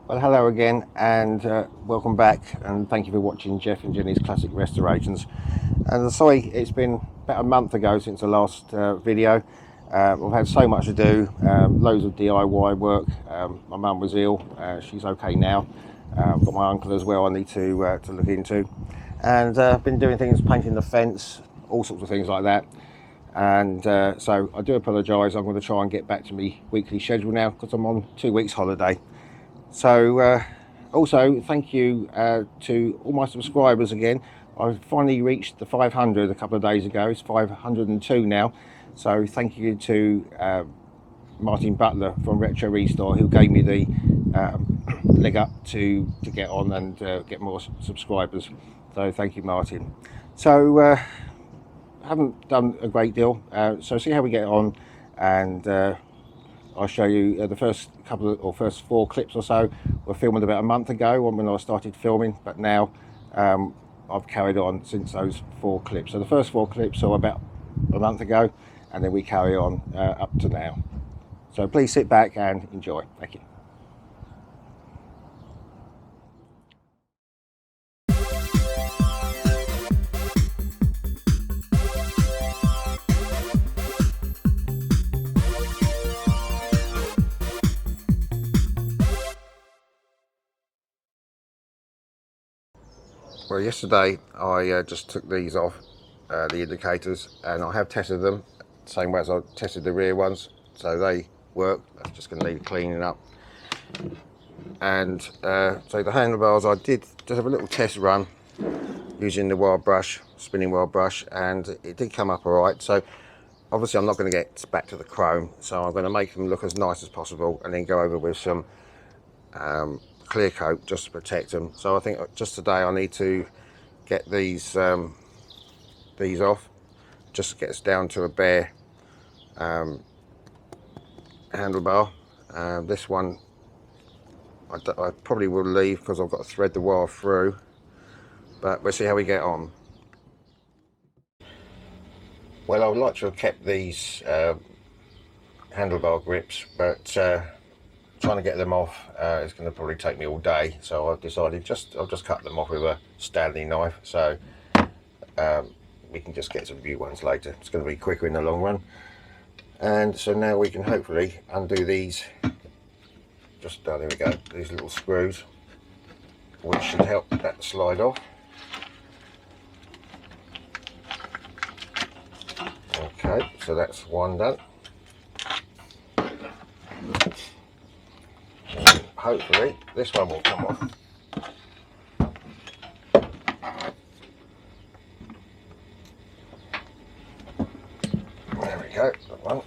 Well, hello again, and welcome back, and thank you for watching Jeff and Jenny's Classic Restorations. And sorry, it's been about a month ago since the last video. I've had so much to do, loads of DIY work. My mum was ill, she's okay now. I've got my uncle as well I need to look into. And I've been doing things, painting the fence, all sorts of things like that. And so I do apologise. I'm going to try and get back to my weekly schedule now because I'm on 2 weeks holiday. So also thank you to all my subscribers again. I finally reached the 500 a couple of days ago. It's 502 now. So thank you to Martin Butler from Retro Restore, who gave me the leg up to get on and get more subscribers. So thank you, Martin. So I haven't done a great deal, so see how we get on, and I'll show you the first first 4 clips or so were filmed about a month ago when I started filming, but now I've carried on since those 4 clips. So the first 4 clips are about a month ago, and then we carry on up to now. So please sit back and enjoy. Thank you. Well, yesterday I just took these off, the indicators, and I have tested them the same way as I tested the rear ones, so they work. That's just going to need cleaning up. And so the handlebars, I did just have a little test run using the wire brush, spinning wire brush, and it did come up all right. So obviously I'm not going to get back to the chrome, so I'm going to make them look as nice as possible and then go over with some clear coat just to protect them. So I think just today I need to get these off, just get us down to a bare handlebar. This one I probably will leave because I've got to thread the wire through, but we'll see how we get on. Well, I would like to have kept these handlebar grips, but trying to get them off is going to probably take me all day, so I've decided I'll just cut them off with a Stanley knife, so we can just get some new ones later. It's going to be quicker in the long run. And so now we can hopefully undo these, there we go, these little screws, which should help that slide off. Okay, so that's one done. Hopefully this one will come off. There we go, that one.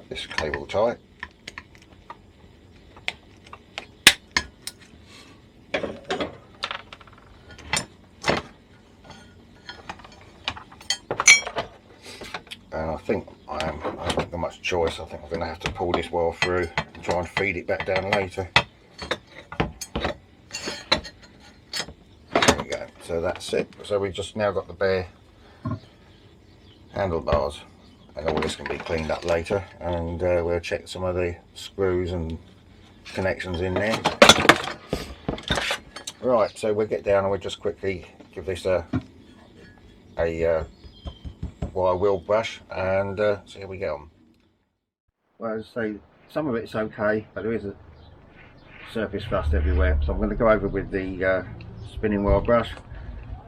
This cable tie. And I think I haven't got much choice. I think I'm going to have to pull this wire through and try and feed it back down later. There we go. So that's it. So we've just now got the bare handlebars, and all this can be cleaned up later, and we'll check some of the screws and connections in there. Right, so we'll get down and we'll just quickly give this a wire wheel brush and see how we get on. Well, as I say, some of it's okay, but there is a surface rust everywhere, so I'm going to go over with the spinning wire brush,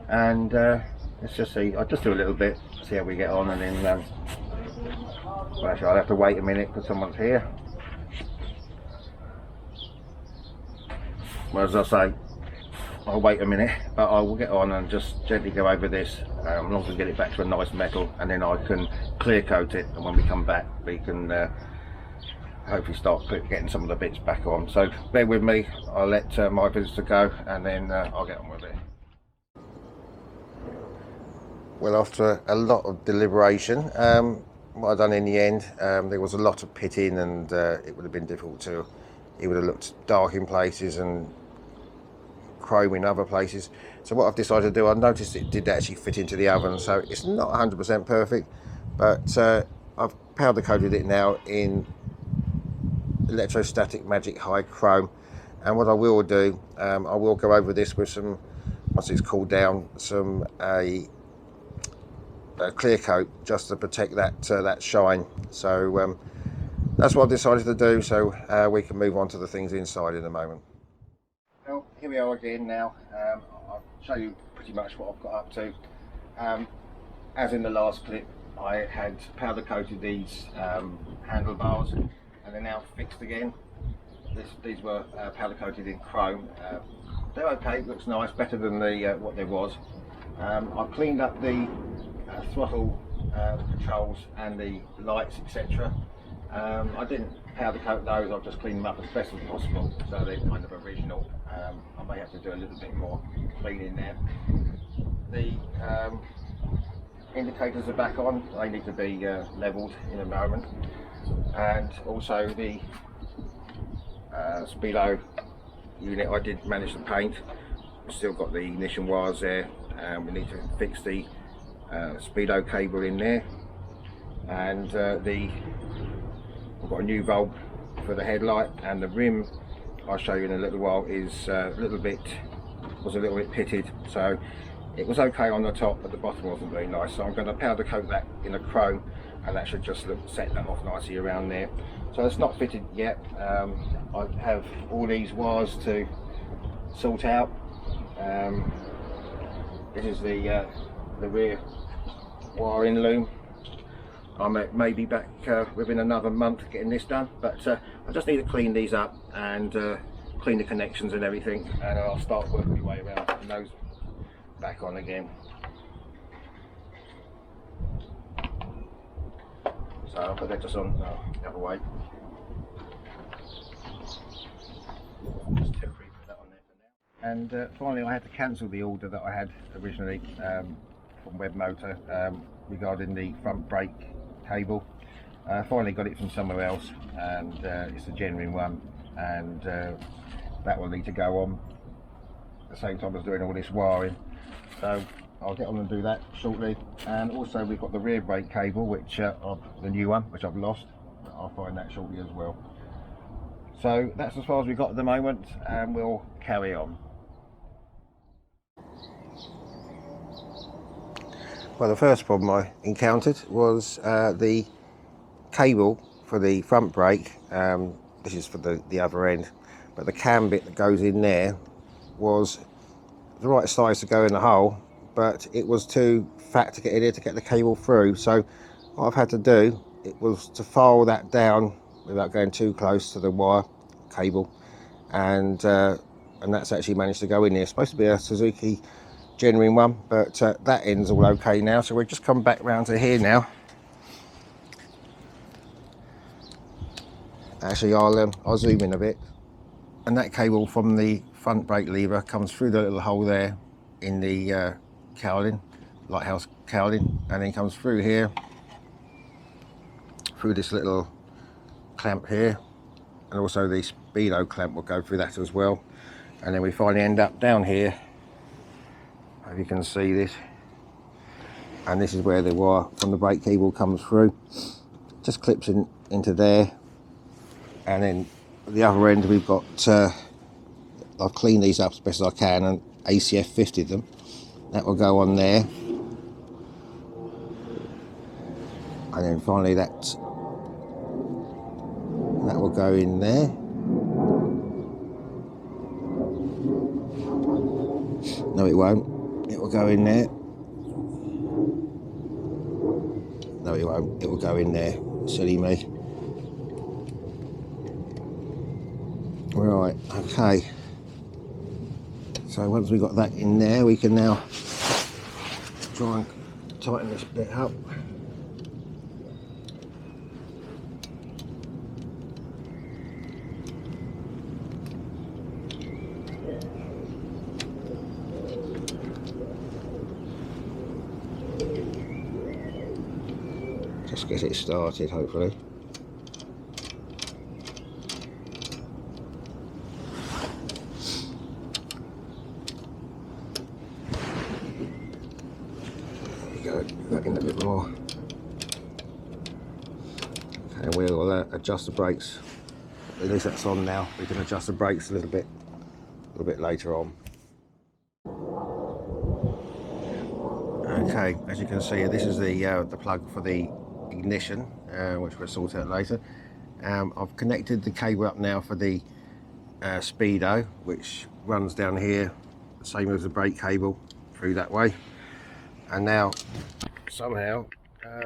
and let's just see. I'll just do a little bit, see how we get on, and then well, actually I'll have to wait a minute because someone's here. Well, as I say, I'll wait a minute, but I will get on and just gently go over this, as long as we get it back to a nice metal, and then I can clear coat it, and when we come back we can hopefully start getting some of the bits back on. So bear with me, I'll let my visitor go, and then I'll get on with it. Well, after a lot of deliberation, what I've done in the end, there was a lot of pitting, and it would have been difficult to, it would have looked dark in places and chrome in other places. So what I've decided to do, I noticed it did actually fit into the oven, so it's not 100% perfect, but I've powder coated it now in electrostatic magic high chrome. And what I will do, I will go over this with some, once it's cooled down, some a clear coat, just to protect that that shine. So that's what I've decided to do, so we can move on to the things inside in a moment. Well, here we are again now. I'll show you pretty much what I've got up to. As in the last clip, I had powder coated these handlebars, and they're now fixed again. These were powder coated in chrome. They're okay, looks nice, better than the what there was. I've cleaned up the throttle controls and the lights, etc. I didn't powder coat those, I've just cleaned them up as best as possible, so they're kind of original. I may have to do a little bit more cleaning there. The indicators are back on, they need to be levelled in a moment, and also the speedo unit I did manage to paint. We've still got the ignition wires there, and we need to fix the speedo cable in there, and we've got a new bulb for the headlight, and the rim I'll show you in a little while is was a little bit pitted, so it was okay on the top, but the bottom wasn't very nice. So I'm going to powder coat that in a chrome, and that should just set that off nicely around there. So it's not fitted yet. I have all these wires to sort out. This is the rear wiring loom. I may be back within another month getting this done, but I just need to clean these up and clean the connections and everything, and I'll start working my way around putting those back on again. So I'll put that just on the other way. Just temporary put that on there for now. And finally, I had to cancel the order that I had originally from Webmotor regarding the front brake cable. I finally got it from somewhere else, and it's a genuine one, and that will need to go on at the same time as doing all this wiring. So I'll get on and do that shortly. And also we've got the rear brake cable, which the new one, which I've lost. I'll find that shortly as well. So that's as far as we've got at the moment, and we'll carry on. Well, the first problem I encountered was the cable for the front brake. This is for the other end, but the cam bit that goes in there was the right size to go in the hole, but it was too fat to get in here to get the cable through. So what I've had to do, it was to file that down without going too close to the wire cable, and that's actually managed to go in there. It's supposed to be a Suzuki genuine one, but that end's all okay now. So we've just come back round to here now. Actually, I'll zoom in a bit, and that cable from the front brake lever comes through the little hole there in the cowling, lighthouse cowling, and then comes through here, through this little clamp here, and also the speedo clamp will go through that as well. And then we finally end up down here. If you can see this, and this is where the wire from the brake cable comes through, just clips into there, and then at the other end we've got I've cleaned these up as best as I can and ACF50'd them. That will go on there, and then finally that will go in there. No, it won't. It will go in there. No, it won't. It will go in there. Silly me. Right, okay. So once we've got that in there, we can now try and tighten this bit up. just get it started, hopefully. There we go, back in a bit more. Okay, we'll adjust the brakes. At least that's on now. We can adjust the brakes a little bit later on. Okay, as you can see, this is the plug for the ignition, which we'll sort out later. I've connected the cable up now for the speedo, which runs down here, same as the brake cable, through that way. And now somehow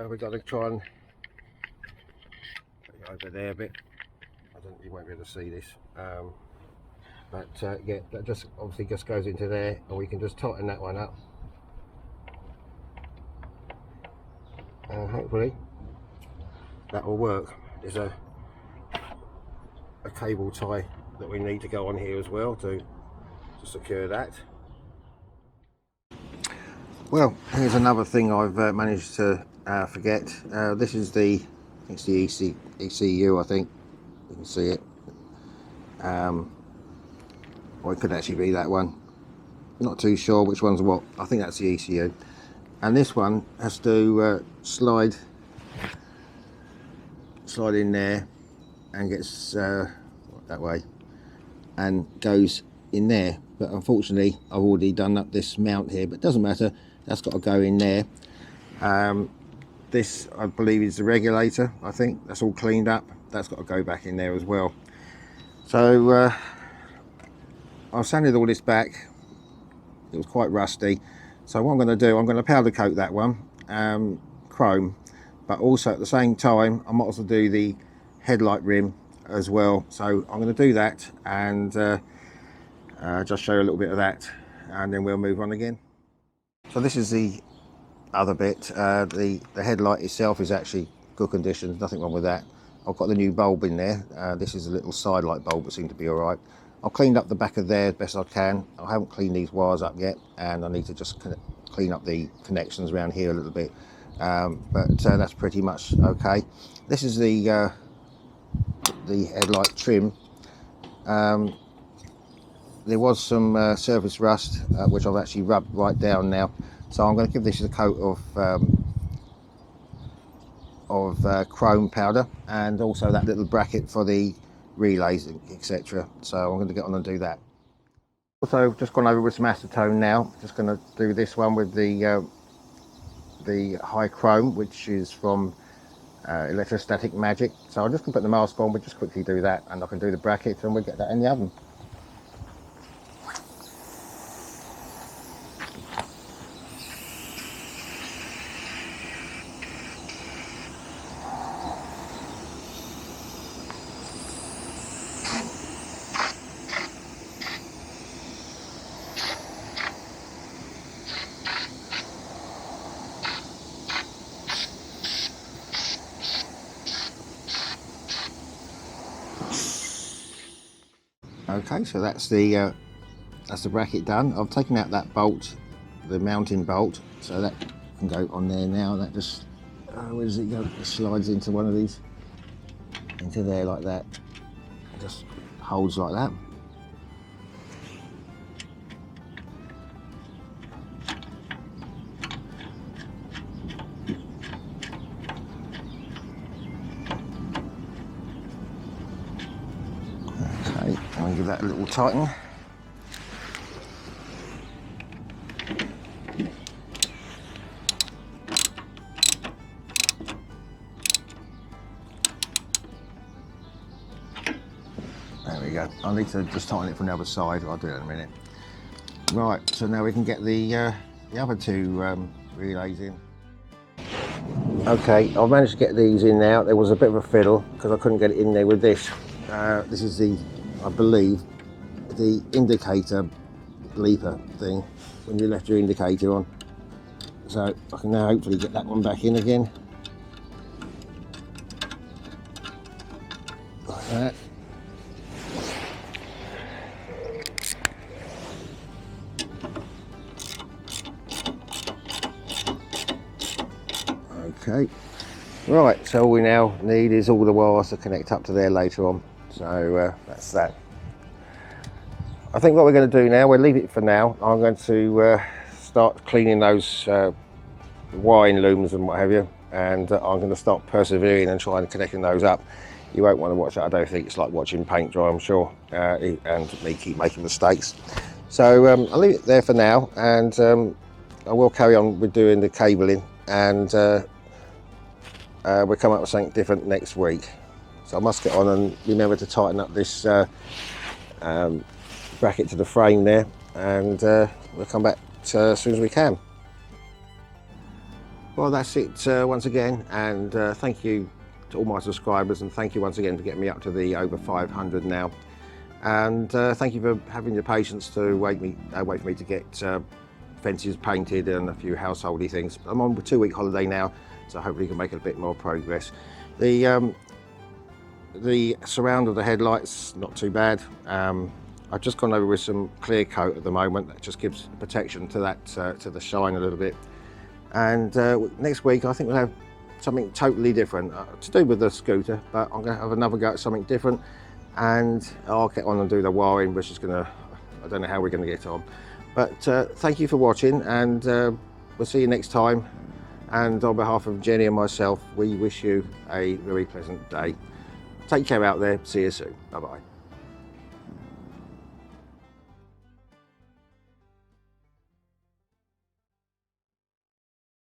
we've got to try and put it over there a bit. You won't be able to see this, but yeah, that just obviously just goes into there, and we can just tighten that one up. Hopefully that will work. There's a cable tie that we need to go on here as well to secure that. Well, here's another thing I've managed to forget. This is it's the ECU, I think. You can see it. Or it could actually be that one. Not too sure which one's what. I think that's the ECU. And this one has to slide in there and gets that way and goes in there. But unfortunately, I've already done up this mount here, but it doesn't matter. That's got to go in there. This, I believe, is the regulator. I think that's all cleaned up. That's got to go back in there as well. So I've sanded all this back. It was quite rusty. So what I'm going to do, I'm going to powder coat that one, chrome, but also at the same time I might also do the headlight rim as well. So I'm going to do that and just show you a little bit of that, and then we'll move on again. So this is the other bit. The headlight itself is actually good condition, nothing wrong with that. I've got the new bulb in there. This is a little side light bulb that seemed to be all right. I've cleaned up the back of there as best I can. I haven't cleaned these wires up yet, and I need to just clean up the connections around here a little bit. But that's pretty much okay. This is the headlight trim. There was some surface rust, which I've actually rubbed right down now. So I'm going to give this a coat of chrome powder, and also that little bracket for the relays, etc. So I'm going to get on and do that. Also, just gone over with some acetone now. Just going to do this one with the high chrome, which is from Electrostatic Magic. So I'm just going to put the mask on. We'll just quickly do that, and I can do the bracket, and we'll get that in the oven. Okay, so that's the bracket done. I've taken out that bolt, the mounting bolt, so that can go on there now. That just where does it go? It slides into one of these, into there like that. It just holds like that. I'll give that a little tighten. There we go. I need to just tighten it from the other side. I'll do that in a minute. Right, so now we can get the other two relays in. Okay, I've managed to get these in now. There was a bit of a fiddle because I couldn't get it in there with this. This is the, I believe, the indicator bleeper thing when you left your indicator on. So I can now hopefully get that one back in again. Like that. Okay, Right, so all we now need is all the wires to connect up to there later on. So that's that. I think what we're going to do now, we'll leave it for now. I'm going to start cleaning those wiring looms and what have you, and I'm going to start persevering and trying connecting those up. You won't want to watch that. I don't think it's like watching paint dry, I'm sure, and me keep making mistakes. So I'll leave it there for now, and I will carry on with doing the cabling, and we'll come up with something different next week. So I must get on and remember to tighten up this bracket to the frame there, and we'll come back as soon as we can. Well, that's it once again, and thank you to all my subscribers, and thank you once again for getting me up to the over 500 now, and thank you for having the patience to wait for me to get fences painted and a few householdy things. I'm on a 2-week holiday now, so hopefully we can make a bit more progress. The surround of the headlights, not too bad. I've just gone over with some clear coat at the moment. That just gives protection to that to the shine a little bit. And next week I think we'll have something totally different to do with the scooter, but I'm going to have another go at something different, and I'll get on and do the wiring, which is I don't know how we're going to get on. But thank you for watching, and we'll see you next time. And on behalf of Jenny and myself, we wish you a very pleasant day. Take care out there. See you soon. Bye bye.